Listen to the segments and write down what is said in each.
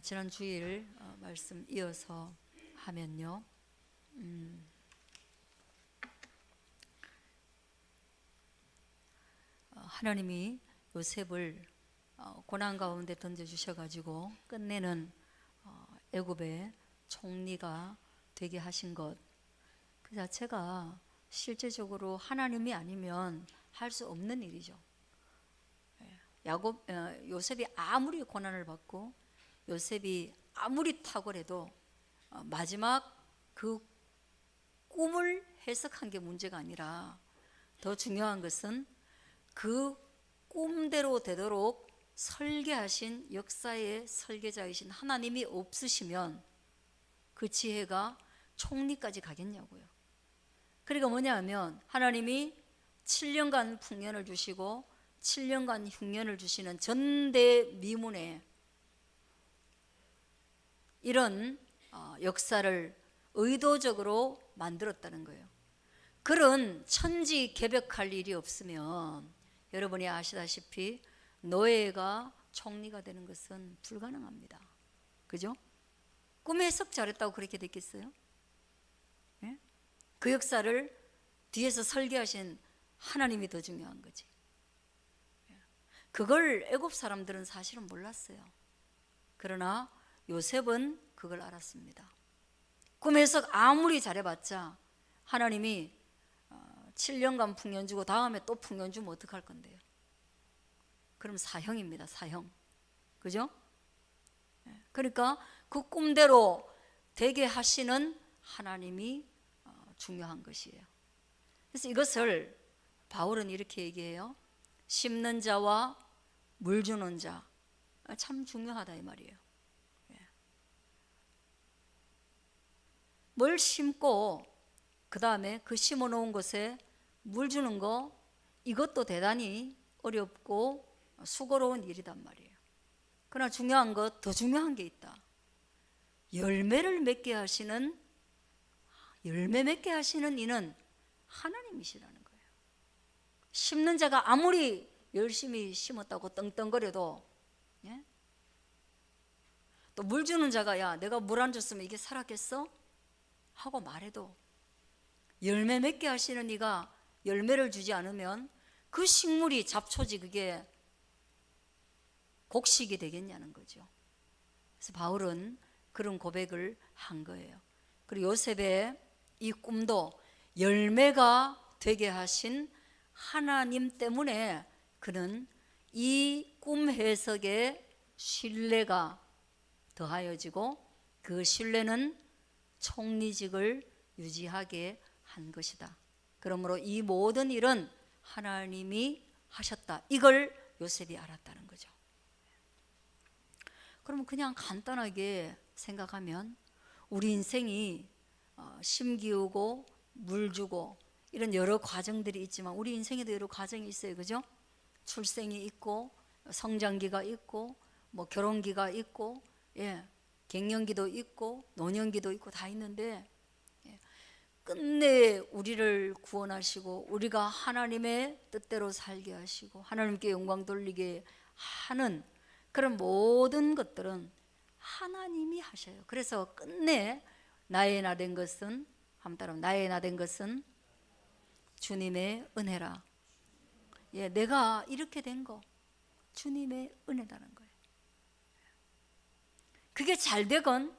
지난 주일 말씀 이어서 하면요, 하나님이 요셉을 고난 가운데 던져주셔가지고 끝내는 애굽의 총리가 되게 하신 것, 그 자체가 실제적으로 하나님이 아니면 할 수 없는 일이죠. 요셉이 아무리 고난을 받고 요셉이 아무리 탁월해도 마지막 그 꿈을 해석한 게 문제가 아니라 더 중요한 것은 그 꿈대로 되도록 설계하신 역사의 설계자이신 하나님이 없으시면 그 지혜가 총리까지 가겠냐고요. 그러니까 뭐냐 하면 하나님이 7년간 풍년을 주시고 7년간 흉년을 주시는 전대미문에 이런 역사를 의도적으로 만들었다는 거예요. 그런 천지개벽할 일이 없으면 여러분이 아시다시피 노예가 총리가 되는 것은 불가능합니다. 그죠? 꿈의 해석 잘했다고 그렇게 됐겠어요? 예? 그 역사를 뒤에서 설계하신 하나님이 더 중요한 거지. 그걸 애굽 사람들은 사실은 몰랐어요. 그러나 요셉은 그걸 알았습니다. 꿈 해석 아무리 잘해봤자 하나님이 7년간 풍년 주고 다음에 또 풍년 주면 어떡할 건데요? 그럼 사형입니다. 사형. 그죠? 그러니까 그 꿈대로 되게 하시는 하나님이 중요한 것이에요. 그래서 이것을 바울은 이렇게 얘기해요. 심는 자와 물 주는 자, 참 중요하다 이 말이에요. 뭘 심고 그 다음에 그 심어 놓은 것에 물 주는 거, 이것도 대단히 어렵고 수고로운 일이단 말이에요. 그러나 중요한 것, 더 중요한 게 있다. 열매 맺게 하시는 이는 하나님이시라는 거예요. 심는 자가 아무리 열심히 심었다고 떵떵거려도, 예? 또 물 주는 자가 야 내가 물 안 줬으면 이게 살았겠어? 하고 말해도 열매 맺게 하시는 이가 열매를 주지 않으면 그 식물이 잡초지 그게 곡식이 되겠냐는 거죠. 그래서 바울은 그런 고백을 한 거예요. 그리고 요셉의 이 꿈도 열매가 되게 하신 하나님 때문에 그는 이 꿈 해석에 신뢰가 더하여지고 그 신뢰는 총리직을 유지하게 한 것이다. 그러므로 이 모든 일은 하나님이 하셨다. 이걸 요셉이 알았다는 거죠. 그러면 그냥 간단하게 생각하면 우리 인생이 심기우고 물 주고 이런 여러 과정들이 있지만 우리 인생에도 여러 과정이 있어요. 그죠? 출생이 있고 성장기가 있고 뭐 결혼기가 있고 갱년기도 있고 노년기도 있고 다 있는데 끝내 우리를 구원하시고 우리가 하나님의 뜻대로 살게 하시고 하나님께 영광 돌리게 하는 그런 모든 것들은 하나님이 하셔요. 그래서 끝내 나의 나 된 것은, 한번 따라 나의 나 된 것은 주님의 은혜라. 내가 이렇게 된 거 주님의 은혜라는 거예요. 그게 잘 되건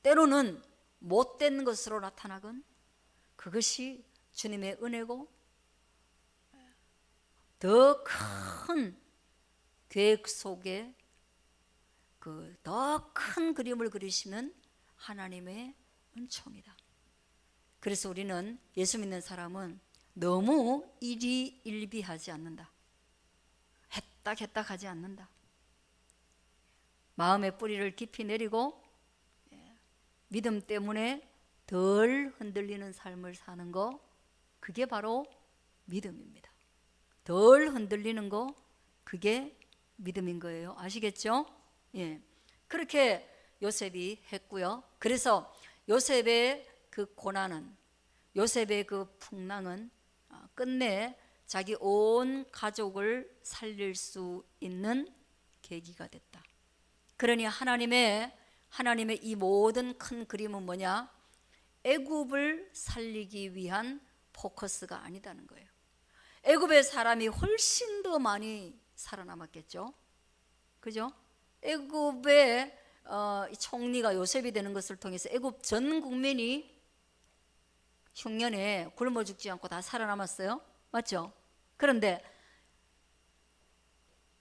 때로는 못된 것으로 나타나건 그것이 주님의 은혜고 더 큰 계획 속에 그 더 큰 그림을 그리시는 하나님의 은총이다. 그래서 우리는 예수 믿는 사람은 너무 일희일비하지 않는다. 했딱 하지 않는다. 마음의 뿌리를 깊이 내리고 믿음 때문에 덜 흔들리는 삶을 사는 거, 그게 바로 믿음입니다. 덜 흔들리는 거, 그게 믿음인 거예요. 아시겠죠? 그렇게 요셉이 했고요. 그래서 요셉의 그 고난은, 요셉의 그 풍랑은 끝내 자기 온 가족을 살릴 수 있는 계기가 됐다. 그러니 하나님의 이 모든 큰 그림은 뭐냐? 애굽을 살리기 위한 포커스가 아니다는 거예요. 애굽의 사람이 훨씬 더 많이 살아남았겠죠. 그죠? 애굽의 총리가 요셉이 되는 것을 통해서 애굽 전 국민이 흉년에 굶어 죽지 않고 다 살아남았어요. 맞죠? 그런데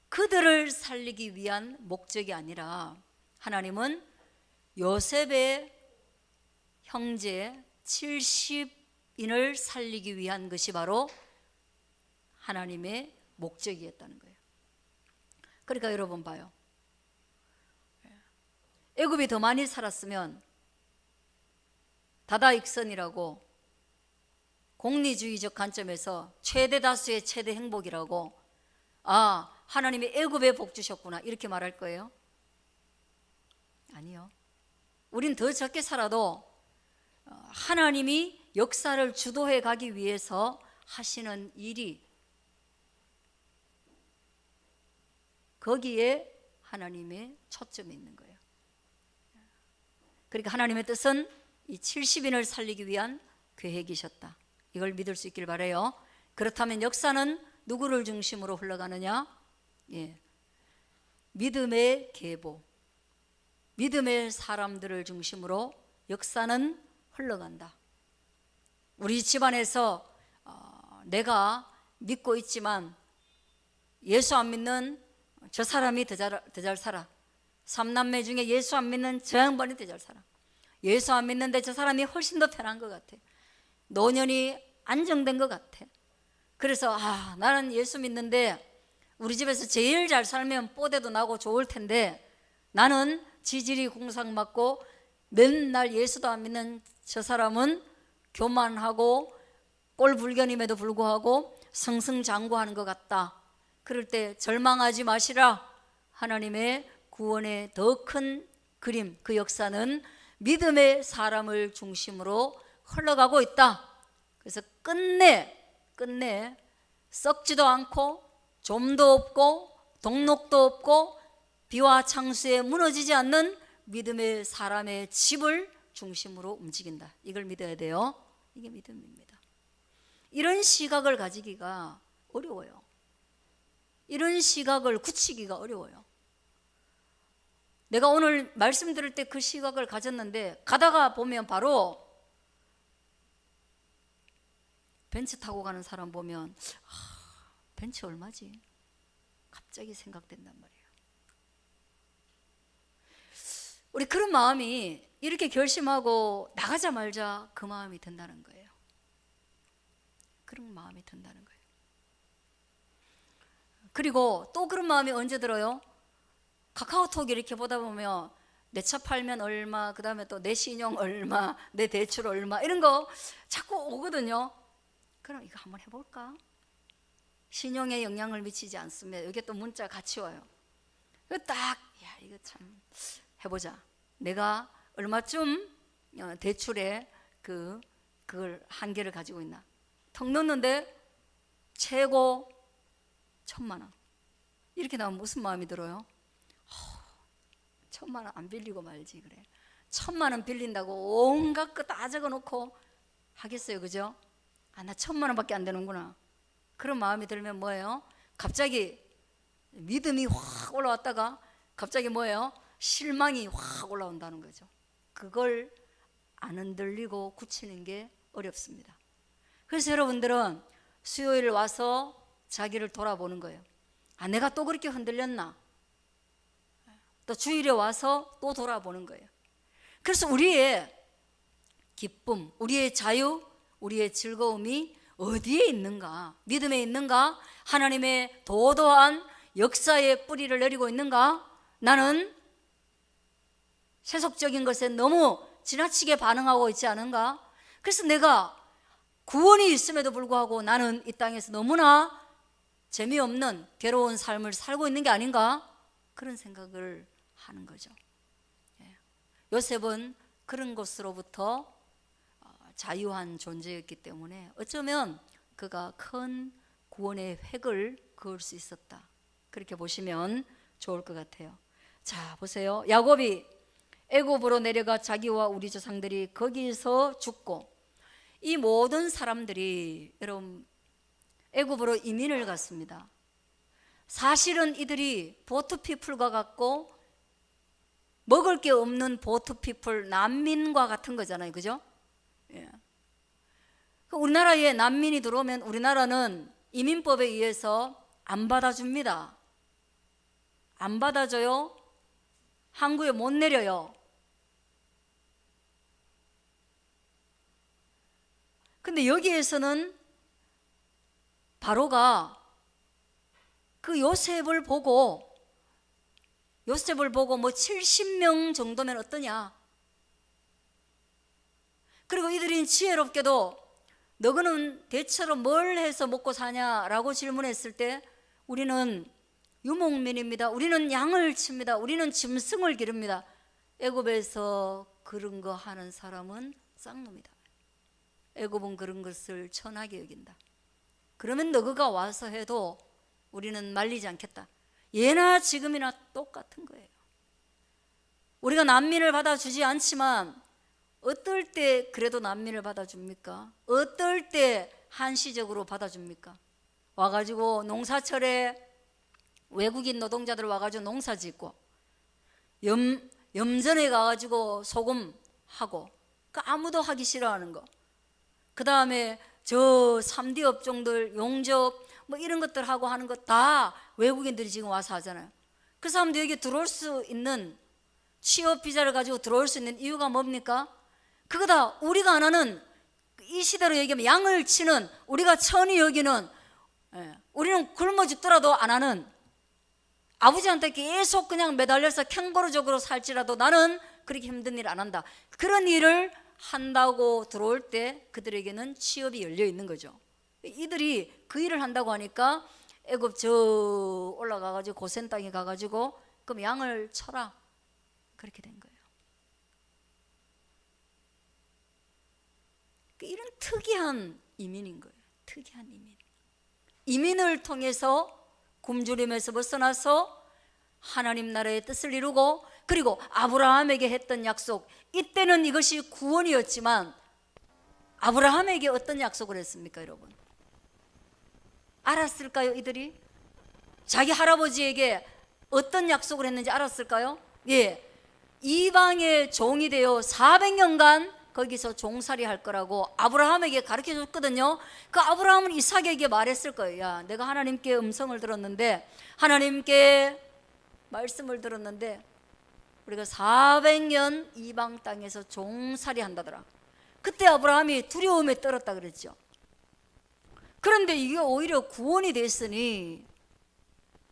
그들을 살리기 위한 목적이 아니라 하나님은 요셉의 형제 70인을 살리기 위한 것이 바로 하나님의 목적이었다는 거예요. 그러니까 여러분 봐요. 애굽이 더 많이 살았으면 다다익선이라고 공리주의적 관점에서 최대 다수의 최대 행복이라고, 아, 하나님이 애굽에 복 주셨구나 이렇게 말할 거예요? 아니요. 우린 더 적게 살아도 하나님이 역사를 주도해 가기 위해서 하시는 일이, 거기에 하나님의 초점이 있는 거예요. 그러니까 하나님의 뜻은 이 70인을 살리기 위한 계획이셨다. 이걸 믿을 수 있길 바라요. 그렇다면 역사는 누구를 중심으로 흘러가느냐? 예. 믿음의 계보, 믿음의 사람들을 중심으로 역사는 흘러간다. 우리 집안에서 내가 믿고 있지만 예수 안 믿는 저 사람이 더 잘 살아. 3남매 중에 예수 안 믿는 저 양반이 더 잘 살아. 예수 안 믿는데 저 사람이 훨씬 더 편한 것 같아. 노년이 안정된 것 같아. 그래서 나는 예수 믿는데 우리 집에서 제일 잘 살면 뽀대도 나고 좋을 텐데 나는 지질이 공상맞고 맨날 예수도 안 믿는 저 사람은 교만하고 꼴불견임에도 불구하고 승승장구하는 것 같다. 그럴 때 절망하지 마시라. 하나님의 구원의 더 큰 그림, 그 역사는 믿음의 사람을 중심으로 흘러가고 있다. 그래서 끝내 썩지도 않고 좀도 없고 동록도 없고 비와 창수에 무너지지 않는 믿음의 사람의 집을 중심으로 움직인다. 이걸 믿어야 돼요. 이게 믿음입니다. 이런 시각을 가지기가 어려워요. 이런 시각을 굳히기가 어려워요. 내가 오늘 말씀 들을 때 그 시각을 가졌는데 가다가 보면 바로 벤츠 타고 가는 사람 보면 벤츠 얼마지? 갑자기 생각된단 말이에요. 우리 그런 마음이 이렇게 결심하고 나가자 말자 그 마음이 든다는 거예요. 그런 마음이 든다는 거예요. 그리고 또 그런 마음이 언제 들어요? 카카오톡 이렇게 보다 보면 내 차 팔면 얼마, 그 다음에 또 내 신용 얼마, 내 대출 얼마 이런 거 자꾸 오거든요. 그럼 이거 한번 해볼까? 신용에 영향을 미치지 않으면 여기에 또 문자 같이 와요. 이거 참 해보자. 내가 얼마쯤 대출에 그걸 한계를 가지고 있나? 턱 넣는데 최고 1,000만 원. 이렇게 나오면 무슨 마음이 들어요? 1,000만 원 안 빌리고 말지 그래. 1,000만 원 빌린다고 온갖 거 다 적어놓고 하겠어요, 그죠? 나 1,000만 원밖에 안 되는구나. 그런 마음이 들면 뭐예요? 갑자기 믿음이 확 올라왔다가 갑자기 뭐예요? 실망이 확 올라온다는 거죠. 그걸 안 흔들리고 굳히는 게 어렵습니다. 그래서 여러분들은 수요일 와서 자기를 돌아보는 거예요. 내가 또 그렇게 흔들렸나? 또 주일에 와서 또 돌아보는 거예요. 그래서 우리의 기쁨, 우리의 자유, 우리의 즐거움이 어디에 있는가? 믿음에 있는가? 하나님의 도도한 역사의 뿌리를 내리고 있는가? 나는 세속적인 것에 너무 지나치게 반응하고 있지 않은가? 그래서 내가 구원이 있음에도 불구하고 나는 이 땅에서 너무나 재미없는 괴로운 삶을 살고 있는 게 아닌가? 그런 생각을 하는 거죠. 요셉은 그런 것으로부터 자유한 존재였기 때문에 어쩌면 그가 큰 구원의 획을 그을 수 있었다. 그렇게 보시면 좋을 것 같아요. 자, 보세요. 야곱이 애굽으로 내려가 자기와 우리 조상들이 거기서 죽고, 이 모든 사람들이 여러분 애굽으로 이민을 갔습니다. 사실은 이들이 보트피플과 같고 먹을 게 없는 보트피플, 난민과 같은 거잖아요, 그죠? 예. 우리나라에 난민이 들어오면 우리나라는 이민법에 의해서 안 받아줍니다. 안 받아줘요. 항구에 못 내려요. 근데 여기에서는 바로가 그 요셉을 보고 뭐 70명 정도면 어떠냐. 그리고 이들이 지혜롭게도 너희는 대체로 뭘 해서 먹고 사냐라고 질문했을 때 우리는 유목민입니다. 우리는 양을 칩니다. 우리는 짐승을 기릅니다. 애굽에서 그런 거 하는 사람은 쌍놈이다. 애굽은 그런 것을 천하게 여긴다. 그러면 너희가 와서 해도 우리는 말리지 않겠다. 예나 지금이나 똑같은 거예요. 우리가 난민을 받아주지 않지만 어떨 때 그래도 난민을 받아줍니까? 어떨 때 한시적으로 받아줍니까? 와가지고 농사철에 외국인 노동자들 와가지고 농사 짓고 염전에 가가지고 소금하고 아무도 하기 싫어하는 거, 그 다음에 저 3D 업종들 용접 뭐 이런 것들 하고 하는 거 다 외국인들이 지금 와서 하잖아요. 그 사람도 여기 들어올 수 있는, 취업 비자를 가지고 들어올 수 있는 이유가 뭡니까? 그거 다 우리가 안 하는, 이 시대로 얘기하면 양을 치는, 우리가 천히 여기는, 우리는 굶어 죽더라도 안 하는, 아버지한테 계속 그냥 매달려서 캥거루적으로 살지라도 나는 그렇게 힘든 일 안 한다. 그런 일을 한다고 들어올 때 그들에게는 취업이 열려 있는 거죠. 이들이 그 일을 한다고 하니까 애굽 저 올라가가지고 고센 땅에 가가지고 그럼 양을 쳐라, 그렇게 된 거예요. 이런 특이한 이민인 거예요. 특이한 이민. 이민을 통해서 굶주림에서 벗어나서 하나님 나라의 뜻을 이루고, 그리고 아브라함에게 했던 약속, 이때는 이것이 구원이었지만 아브라함에게 어떤 약속을 했습니까, 여러분? 알았을까요, 이들이? 자기 할아버지에게 어떤 약속을 했는지 알았을까요? 예, 이방의 종이 되어 400년간 거기서 종살이 할 거라고 아브라함에게 가르쳐 줬거든요. 그 아브라함은 이삭에게 말했을 거예요. 야, 내가 하나님께 음성을 들었는데, 하나님께 말씀을 들었는데 우리가 400년 이방 땅에서 종살이 한다더라. 그때 아브라함이 두려움에 떨었다 그랬죠. 그런데 이게 오히려 구원이 됐으니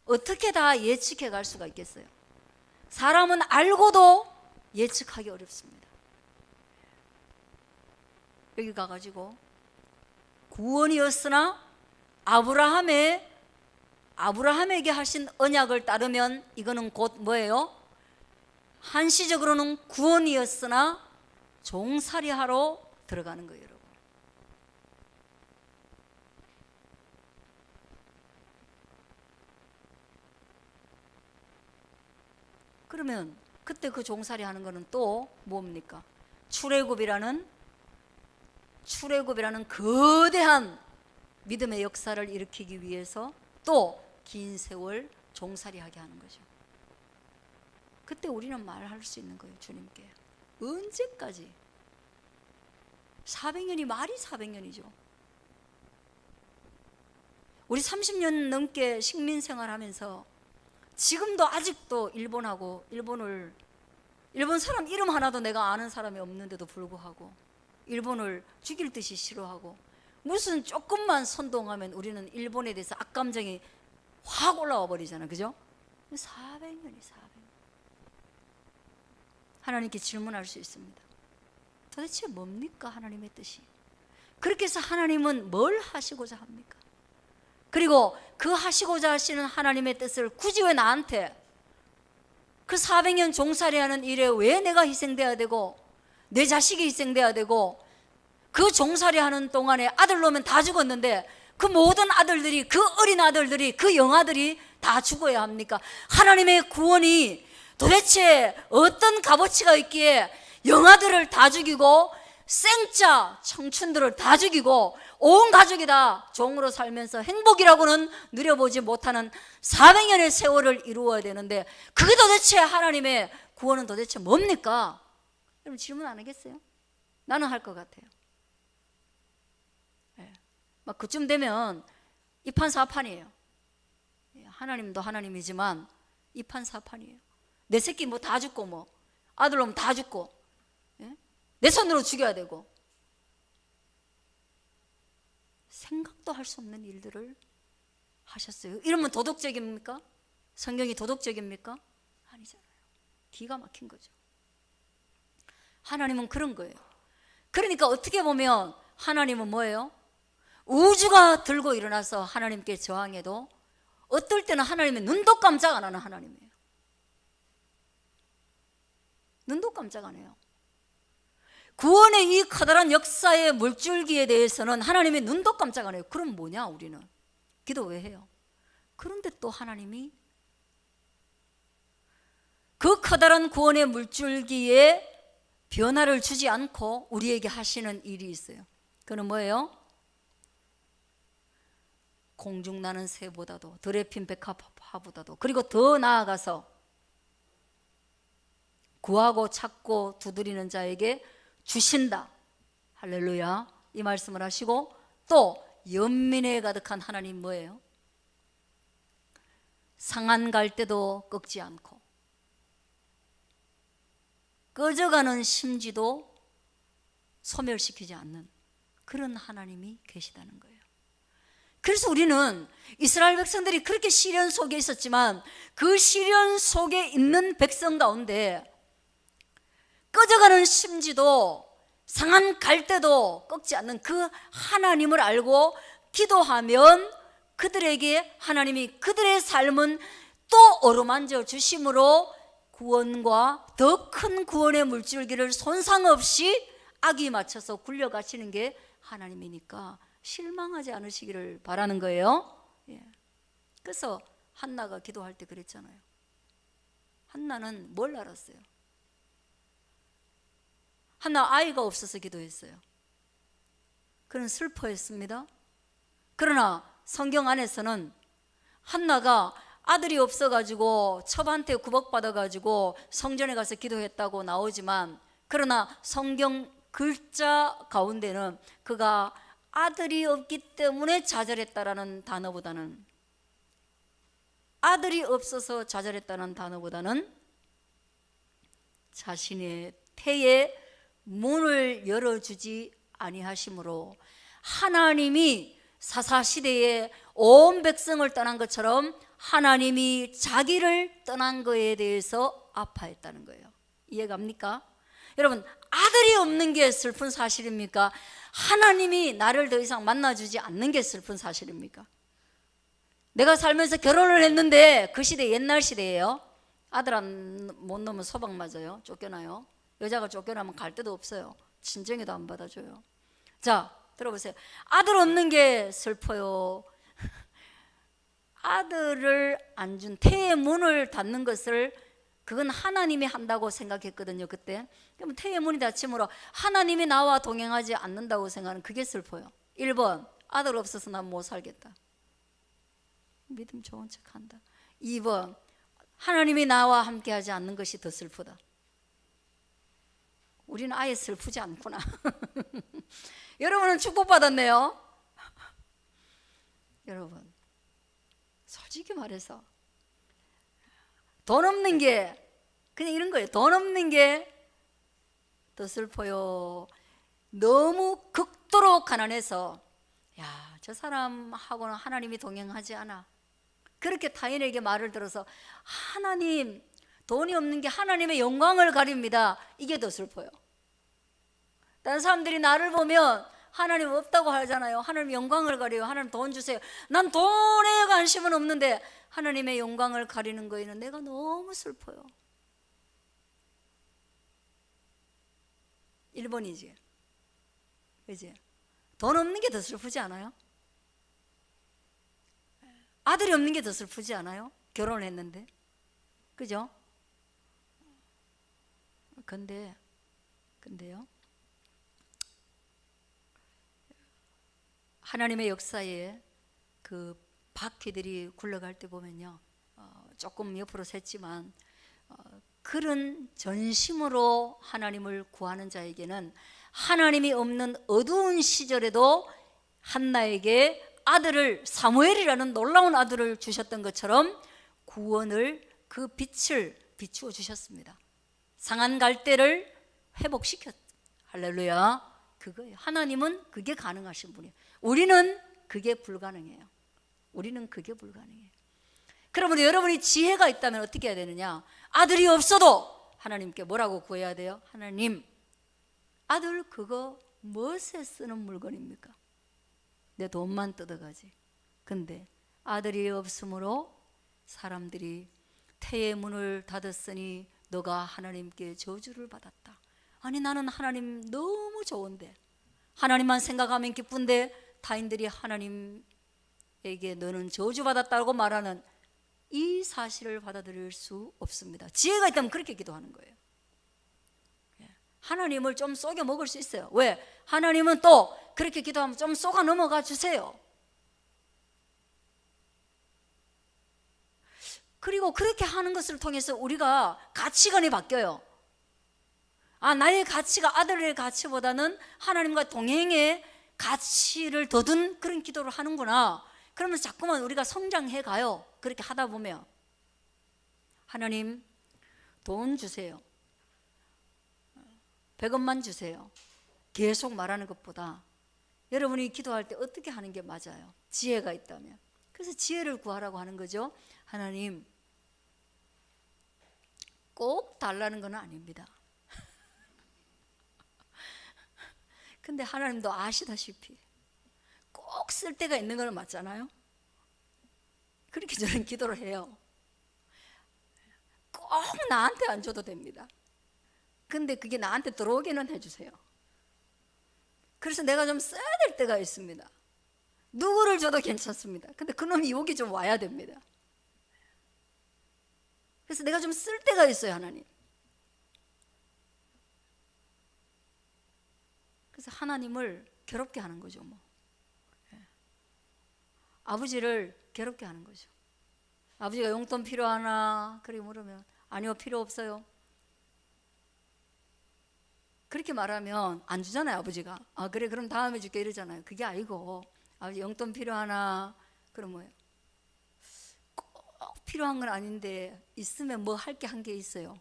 어떻게 다 예측해 갈 수가 있겠어요? 사람은 알고도 예측하기 어렵습니다. 여기 가가지고 구원이었으나 아브라함에게 하신 언약을 따르면 이거는 곧 뭐예요? 한시적으로는 구원이었으나 종살이하러 들어가는 거예요, 여러분. 그러면 그때 그 종살이 하는 거는 또 뭡니까? 출애굽이라는 거대한 믿음의 역사를 일으키기 위해서 또 긴 세월 종살이하게 하는 거죠. 그때 우리는 말할 수 있는 거예요, 주님께. 언제까지? 400년이 말이 400년이죠. 우리 30년 넘게 식민 생활하면서 지금도 아직도 일본 사람 이름 하나도 내가 아는 사람이 없는데도 불구하고 일본을 죽일 듯이 싫어하고, 무슨 조금만 선동하면 우리는 일본에 대해서 악감정이 확 올라와 버리잖아요, 그죠? 400년이 400년. 하나님께 질문할 수 있습니다. 도대체 뭡니까, 하나님의 뜻이? 그렇게 해서 하나님은 뭘 하시고자 합니까? 그리고 그 하시고자 하시는 하나님의 뜻을 굳이 왜 나한테, 그 400년 종살이하는 일에 왜 내가 희생돼야 되고 내 자식이 희생돼야 되고, 그 종살이하는 동안에 아들 놓으면 다 죽었는데 그 모든 아들들이, 그 어린 아들들이, 그 영아들이 다 죽어야 합니까? 하나님의 구원이 도대체 어떤 값어치가 있기에 영아들을 다 죽이고 생짜 청춘들을 다 죽이고 온 가족이 다 종으로 살면서 행복이라고는 누려보지 못하는 400년의 세월을 이루어야 되는데, 그게 도대체 하나님의 구원은 도대체 뭡니까? 여러분 질문 안 하겠어요? 나는 할 것 같아요. 네. 막 그쯤 되면 이판사판이에요. 하나님도 하나님이지만 이판사판이에요. 내 새끼 뭐 다 죽고, 뭐 아들 놈 다 죽고, 예? 내 손으로 죽여야 되고, 생각도 할 수 없는 일들을 하셨어요. 이러면 도덕적입니까? 성경이 도덕적입니까? 아니잖아요. 기가 막힌 거죠. 하나님은 그런 거예요. 그러니까 어떻게 보면 하나님은 뭐예요? 우주가 들고 일어나서 하나님께 저항해도 어떨 때는 하나님의 눈도 깜짝 안 하는 하나님이에요. 눈도 깜짝 안 해요. 구원의 이 커다란 역사의 물줄기에 대해서는 하나님의 눈도 깜짝 안 해요. 그럼 뭐냐 우리는? 기도 왜 해요? 그런데 또 하나님이 그 커다란 구원의 물줄기에 변화를 주지 않고 우리에게 하시는 일이 있어요. 그는 뭐예요? 공중 나는 새보다도 들에 핀 백합화보다도, 그리고 더 나아가서 구하고 찾고 두드리는 자에게 주신다. 할렐루야. 이 말씀을 하시고, 또 연민에 가득한 하나님 뭐예요? 상한 갈 때도 꺾지 않고 꺼져가는 심지도 소멸시키지 않는 그런 하나님이 계시다는 거예요. 그래서 우리는 이스라엘 백성들이 그렇게 시련 속에 있었지만 그 시련 속에 있는 백성 가운데 꺼져가는 심지도 상한 갈대도 꺾지 않는 그 하나님을 알고 기도하면 그들에게 하나님이 그들의 삶은 또 어루만져 주심으로 구원과 더 큰 구원의 물줄기를 손상 없이 악이 맞춰서 굴려가시는 게 하나님이니까 실망하지 않으시기를 바라는 거예요. 예. 그래서 한나가 기도할 때 그랬잖아요. 한나는 뭘 알았어요? 한나 아이가 없어서 기도했어요. 그는 슬퍼했습니다. 그러나 성경 안에서는 한나가 아들이 없어가지고 첩한테 구박받아가지고 성전에 가서 기도했다고 나오지만, 그러나 성경 글자 가운데는 그가 아들이 없기 때문에 좌절했다라는 단어보다는, 아들이 없어서 좌절했다는 단어보다는 자신의 태에 문을 열어주지 아니하심으로 하나님이 사사시대에 온 백성을 떠난 것처럼 하나님이 자기를 떠난 거에 대해서 아파했다는 거예요. 이해갑니까? 여러분, 아들이 없는 게 슬픈 사실입니까? 하나님이 나를 더 이상 만나주지 않는 게 슬픈 사실입니까? 내가 살면서 결혼을 했는데 그 시대 옛날 시대예요. 아들 못 낳으면 소방 맞아요. 쫓겨나요. 여자가 쫓겨나면 갈 데도 없어요. 친정에도 안 받아줘요. 자, 들어보세요. 아들 없는 게 슬퍼요. 아들을 안 준, 태의 문을 닫는 것을 그건 하나님이 한다고 생각했거든요, 그때. 그럼 태의 문이 닫힘으로 하나님이 나와 동행하지 않는다고 생각하는 그게 슬퍼요. 1번, 아들 없어서 난 못 살겠다. 믿음 좋은 척 한다. 2번, 하나님이 나와 함께 하지 않는 것이 더 슬프다. 우리는 아예 슬프지 않구나. 여러분은 축복받았네요. 여러분, 솔직히 말해서 돈 없는 게 그냥 이런 거예요. 돈 없는 게 더 슬퍼요. 너무 극도로 가난해서 야, 저 사람하고는 하나님이 동행하지 않아. 그렇게 타인에게 말을 들어서 하나님, 돈이 없는 게 하나님의 영광을 가립니다. 이게 더 슬퍼요. 다른 사람들이 나를 보면 하나님 없다고 하잖아요. 하나님 영광을 가려요. 하나님 돈 주세요. 난 돈에 관심은 없는데 하나님의 영광을 가리는 거에는 내가 너무 슬퍼요. 1번이지. 그지? 돈 없는 게 더 슬프지 않아요? 아들이 없는 게 더 슬프지 않아요? 결혼을 했는데. 그죠? 근데요, 하나님의 역사에 그 바퀴들이 굴러갈 때 보면요, 조금 옆으로 샜지만 그런 전심으로 하나님을 구하는 자에게는 하나님이 없는 어두운 시절에도 한나에게 아들을, 사무엘이라는 놀라운 아들을 주셨던 것처럼 구원을, 그 빛을 비추어 주셨습니다. 상한 갈대를 회복시켰. 할렐루야. 그거예요. 하나님은 그게 가능하신 분이에요. 우리는 그게 불가능해요. 우리는 그게 불가능해요. 그러므로 여러분이 지혜가 있다면 어떻게 해야 되느냐? 아들이 없어도 하나님께 뭐라고 구해야 돼요? 하나님, 아들 그거 무엇에 쓰는 물건입니까? 내 돈만 뜯어가지. 근데 아들이 없으므로 사람들이 태의 문을 닫았으니 너가 하나님께 저주를 받았다. 아니, 나는 하나님 너무 좋은데, 하나님만 생각하면 기쁜데 타인들이 하나님에게 너는 저주받았다고 말하는 이 사실을 받아들일 수 없습니다. 지혜가 있다면 그렇게 기도하는 거예요. 하나님을 좀 속여 먹을 수 있어요. 왜? 하나님은 또 그렇게 기도하면 좀 속아 넘어가 주세요. 그리고 그렇게 하는 것을 통해서 우리가 가치관이 바뀌어요. 아, 나의 가치가 아들의 가치보다는 하나님과 동행의 가치를 더 둔 그런 기도를 하는구나. 그러면서 자꾸만 우리가 성장해 가요. 그렇게 하다 보면. 하나님, 돈 주세요. 100원만 주세요. 계속 말하는 것보다 여러분이 기도할 때 어떻게 하는 게 맞아요? 지혜가 있다면. 그래서 지혜를 구하라고 하는 거죠. 하나님, 꼭 달라는 건 아닙니다. 근데 하나님도 아시다시피 꼭 쓸 때가 있는 건 맞잖아요. 그렇게 저는 기도를 해요. 꼭 나한테 안 줘도 됩니다. 근데 그게 나한테 들어오기는 해주세요. 그래서 내가 좀 써야 될 때가 있습니다. 누구를 줘도 괜찮습니다. 근데 그놈이 여기 좀 와야 됩니다. 그래서 내가 좀 쓸 때가 있어요, 하나님. 그래서 하나님을 괴롭게 하는 거죠, 뭐. 아버지를 괴롭게 하는 거죠. 아버지가 용돈 필요하나? 그렇게 물으면 아니요, 필요 없어요. 그렇게 말하면 안 주잖아요, 아버지가. 아, 그래, 그럼 다음에 줄게 이러잖아요. 그게 아니고, 아버지 용돈 필요하나? 그럼 뭐예요? 꼭 필요한 건 아닌데 있으면 뭐 할 게 한 게 있어요.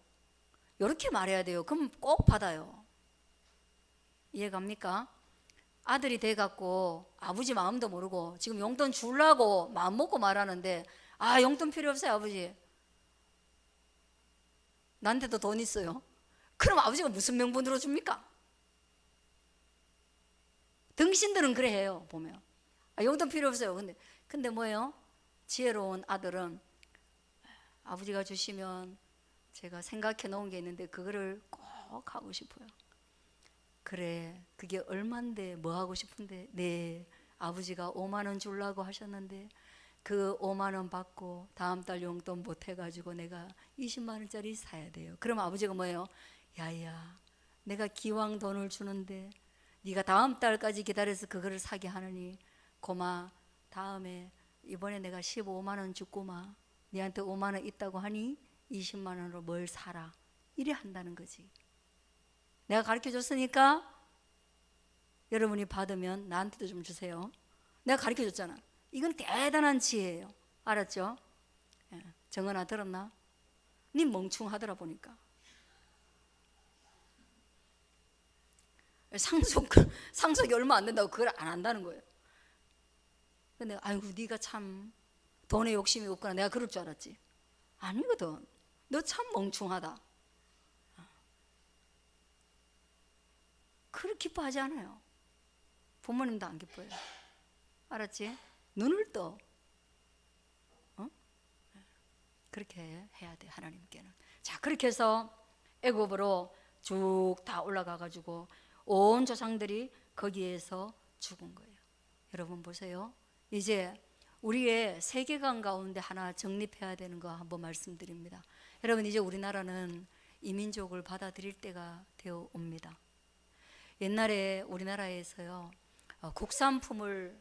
이렇게 말해야 돼요. 그럼 꼭 받아요. 이해갑니까? 아들이 돼갖고 아버지 마음도 모르고 지금 용돈 주려고 마음 먹고 말하는데, 아, 용돈 필요 없어요, 아버지. 나한테도 돈 있어요. 그럼 아버지가 무슨 명분으로 줍니까? 등신들은 그래 해요, 보면. 아, 용돈 필요 없어요. 근데 뭐예요? 지혜로운 아들은 아버지가 주시면 제가 생각해 놓은 게 있는데 그거를 꼭 하고 싶어요. 그래, 그게 얼만데 뭐 하고 싶은데, 네, 아버지가 5만 원 주려고 하셨는데 그 5만 원 받고 다음 달 용돈 못 해가지고 내가 20만 원짜리 사야 돼요. 그럼 아버지가 뭐예요? 야야, 내가 기왕 돈을 주는데 네가 다음 달까지 기다려서 그거를 사게 하느니 고마, 다음에 이번에 내가 15만 원 줬구마, 네한테 5만 원 있다고 하니 20만 원으로 뭘 사라, 이래 한다는 거지. 내가 가르쳐 줬으니까 여러분이 받으면 나한테도 좀 주세요. 내가 가르쳐 줬잖아. 이건 대단한 지혜예요. 알았죠? 예. 정은아, 들었나? 네 멍충하더라 보니까. 상속이 얼마 안 된다고 그걸 안 한다는 거예요. 근데 아이고, 네가 참 돈에 욕심이 없구나, 내가 그럴 줄 알았지. 아니거든. 너 참 멍충하다. 그렇게 기뻐하지 않아요. 부모님도 안 기뻐요. 알았지? 눈을 떠. 그렇게 해야 돼, 하나님께는. 자, 그렇게 해서 애굽으로 쭉 다 올라가 가지고 온 조상들이 거기에서 죽은 거예요. 여러분 보세요. 이제 우리의 세계관 가운데 하나 정립해야 되는 거 한번 말씀드립니다. 여러분, 이제 우리나라는 이 민족을 받아들일 때가 되어 옵니다. 옛날에 우리나라에서요, 국산품을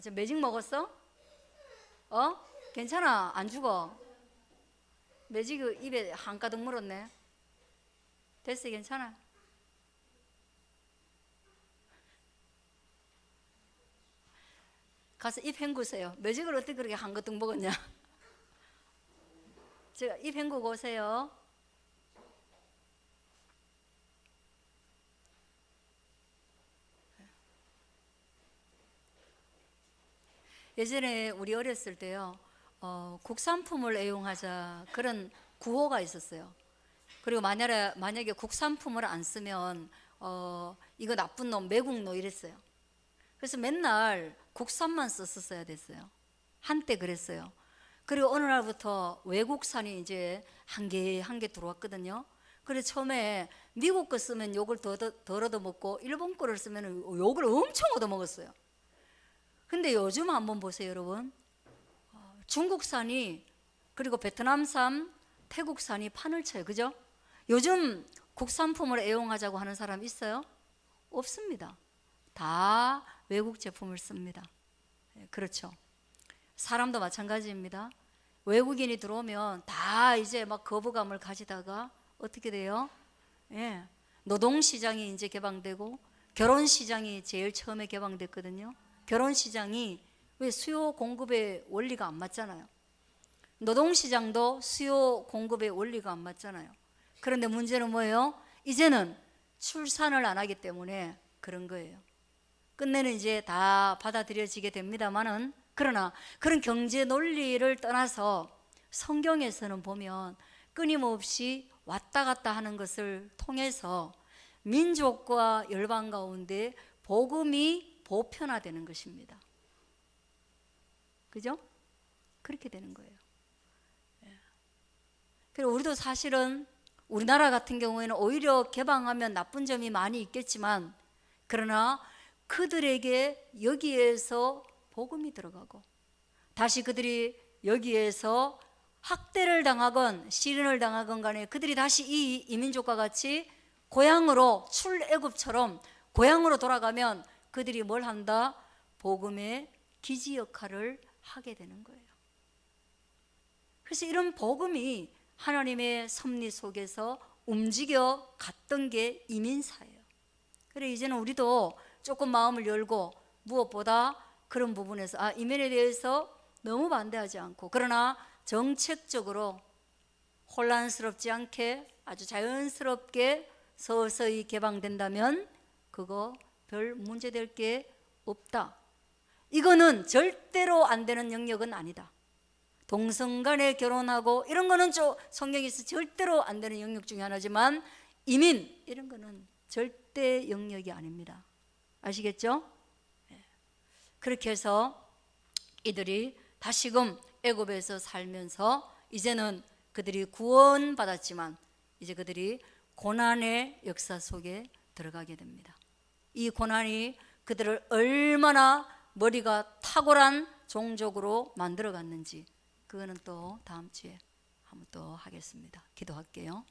저 매직 먹었어? 괜찮아, 안 죽어. 매직 입에 한가득 물었네. 됐어, 괜찮아. 가서 입 헹구세요. 매직을 어떻게 그렇게 한가득 먹었냐? 제가 입 헹구고 오세요. 예전에 우리 어렸을 때요, 국산품을 애용하자 그런 구호가 있었어요. 그리고 만약에 국산품을 안 쓰면 이거 나쁜 놈, 매국노 이랬어요. 그래서 맨날 국산만 썼어야 됐어요. 한때 그랬어요. 그리고 어느 날부터 외국산이 이제 한 개 한 개 들어왔거든요. 그래서 처음에 미국 거 쓰면 욕을 덜 얻어먹고 일본 거를 쓰면 욕을 엄청 얻어먹었어요. 근데 요즘 한번 보세요, 여러분. 중국산이, 그리고 베트남산, 태국산이 판을 쳐요. 그죠? 요즘 국산품을 애용하자고 하는 사람 있어요? 없습니다. 다 외국 제품을 씁니다. 그렇죠. 사람도 마찬가지입니다. 외국인이 들어오면 다 이제 막 거부감을 가지다가 어떻게 돼요? 노동시장이 이제 개방되고, 결혼시장이 제일 처음에 개방됐거든요. 결혼시장이 왜 수요 공급의 원리가 안 맞잖아요. 노동시장도 수요 공급의 원리가 안 맞잖아요. 그런데 문제는 뭐예요? 이제는 출산을 안 하기 때문에 그런 거예요. 끝내는 이제 다 받아들여지게 됩니다만은, 그러나 그런 경제 논리를 떠나서 성경에서는 보면 끊임없이 왔다 갔다 하는 것을 통해서 민족과 열방 가운데 복음이 보편화되는 것입니다. 그죠? 그렇게 되는 거예요. 그리고 우리도 사실은 우리나라 같은 경우에는 오히려 개방하면 나쁜 점이 많이 있겠지만, 그러나 그들에게 여기에서 복음이 들어가고, 다시 그들이 여기에서 학대를 당하건 시련을 당하건 간에 그들이 다시 이 이민족과 같이 고향으로, 출애굽처럼 고향으로 돌아가면 그들이 뭘 한다? 복음의 기지 역할을 하게 되는 거예요. 그래서 이런 복음이 하나님의 섭리 속에서 움직여 갔던 게 이민사예요. 그래 이제는 우리도 조금 마음을 열고, 무엇보다 그런 부분에서 이민에 대해서 너무 반대하지 않고, 그러나 정책적으로 혼란스럽지 않게 아주 자연스럽게 서서히 개방된다면 그거 별 문제될 게 없다. 이거는 절대로 안 되는 영역은 아니다. 동성간에 결혼하고 이런 거는 성경에서 절대로 안 되는 영역 중에 하나지만, 이민 이런 거는 절대 영역이 아닙니다. 아시겠죠? 그렇게 해서 이들이 다시금 애굽에서 살면서 이제는 그들이 구원받았지만 이제 그들이 고난의 역사 속에 들어가게 됩니다. 이 고난이 그들을 얼마나 머리가 탁월한 종족으로 만들어 갔는지, 그거는 또 다음 주에 한번 또 하겠습니다. 기도할게요.